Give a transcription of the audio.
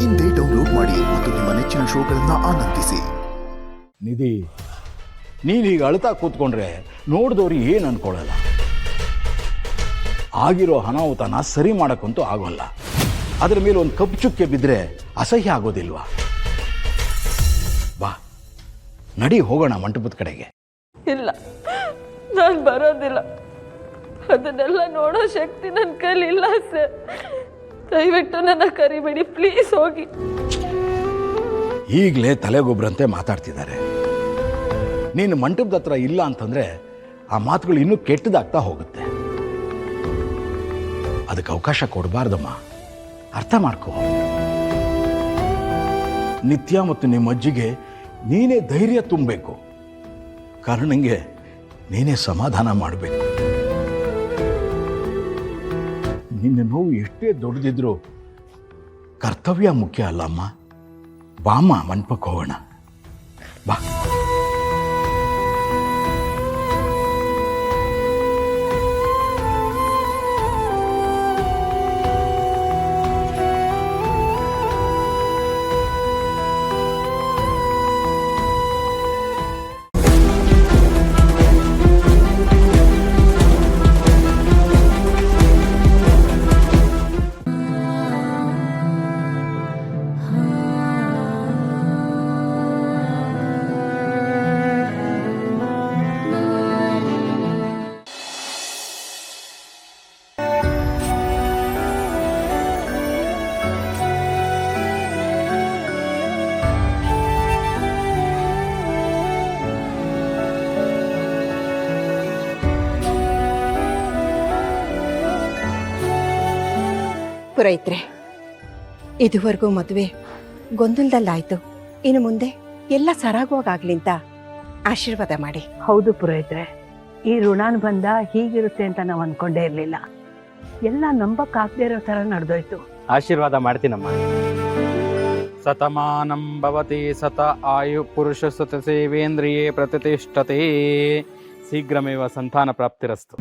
ಇಂದೇ ಡೌನ್ಲೋಡ್ ಮಾಡಿ ಮತ್ತು ನಿಮ್ಮ ನೆಚ್ಚಿನ ಶೋಗಳನ್ನ ಆನಂದಿಸಿ. ನಿಧಿ, ನೀನೀಗ ಅಳ್ತಾ ಕೂತ್ಕೊಂಡ್ರೆ ನೋಡಿದವ್ರು ಏನು ಅನ್ಕೊಳ್ಳಲ್ಲ. ಆಗಿರೋ ಅನಾಹುತನ ಸರಿ ಮಾಡೋಕ್ಕಂತೂ ಆಗೋಲ್ಲ. ಅದರ ಮೇಲೆ ಒಂದು ಕಪ್ಪು ಚುಕ್ಕೆ ಬಿದ್ದರೆ ಅಸಹ್ಯ ಆಗೋದಿಲ್ವಾ? ಬಾ, ನಡಿ ಹೋಗೋಣ ಮಂಟಪದ ಕಡೆಗೆ. ಇಲ್ಲ, ನಾನು ಬರೋದಿಲ್ಲ. ಅದನ್ನೆಲ್ಲ ನೋಡೋ ಶಕ್ತಿ ನನ್ನ ಕೈಲಿ ಇಲ್ಲ ಸರ್. ದಯವಿಟ್ಟು ನನ್ನ ಕರಿಬೇಡಿ, ಪ್ಲೀಸ್ ಹೋಗಿ. ಈಗಲೇ ತಲೆಗೊಬ್ಬರಂತೆ ಮಾತಾಡ್ತಿದ್ದಾರೆ. ನೀನು ಮಂಟಪದ ಹತ್ರ ಇಲ್ಲ ಅಂತಂದ್ರೆ ಆ ಮಾತುಗಳು ಇನ್ನೂ ಕೆಟ್ಟದಾಗ್ತಾ ಹೋಗುತ್ತೆ. ಅದಕ್ಕೆ ಅವಕಾಶ ಕೊಡಬಾರ್ದಮ್ಮ, ಅರ್ಥ ಮಾಡ್ಕೋ. ನಿತ್ಯ ಮತ್ತು ನಿಮ್ಮ ಅಜ್ಜಿಗೆ ನೀನೇ ಧೈರ್ಯ ತುಂಬಬೇಕು. ಕಾರಣಂಗೆ ನೀನೇ ಸಮಾಧಾನ ಮಾಡಬೇಕು. ನಿನ್ನ ನೋವು ಎಷ್ಟೇ ದೊಡ್ಡದಿದ್ರು ಕರ್ತವ್ಯ ಮುಖ್ಯ ಅಲ್ಲಮ್ಮ. ಬಾಮ್ಮ, ಮಂಟಪಕ್ಕೆ ಹೋಗೋಣ, ಬಾ. ಪುರೋಹಿತ್ರೆ, ಇದುವರೆಗೂ ಮದುವೆ ಗೊಂದಲದಲ್ಲಾಯ್ತು. ಇನ್ನು ಮುಂದೆ ಎಲ್ಲ ಸರಾಗವಾಗ್ಲಿ ಅಂತ ಆಶೀರ್ವಾದ ಮಾಡಿ. ಹೌದು ಪುರೋಹಿತ್ರೆ, ಈ ಋಣಾನುಬಂಧ ಹೀಗಿರುತ್ತೆ ಅಂತ ನಾವು ಅನ್ಕೊಂಡೇ ಇರಲಿಲ್ಲ. ಎಲ್ಲ ನಂಬಕ್ಕಾಗದೇ ಇರೋ ಥರ ನಡೆದೋಯ್ತು. ಆಶೀರ್ವಾದ ಮಾಡ್ತೀನಮ್ಮ. ಸತಮಾನಂ ಭವತಿ ಸತ ಆಯು ಪುರುಷ ಸುತ ಸೇವೇಂದ್ರಿಯೇ ಪ್ರತಿಷ್ಠತೆ ಶೀಘ್ರಮೇವ ಸಂತಾನ ಪ್ರಾಪ್ತಿರಸ್ತು.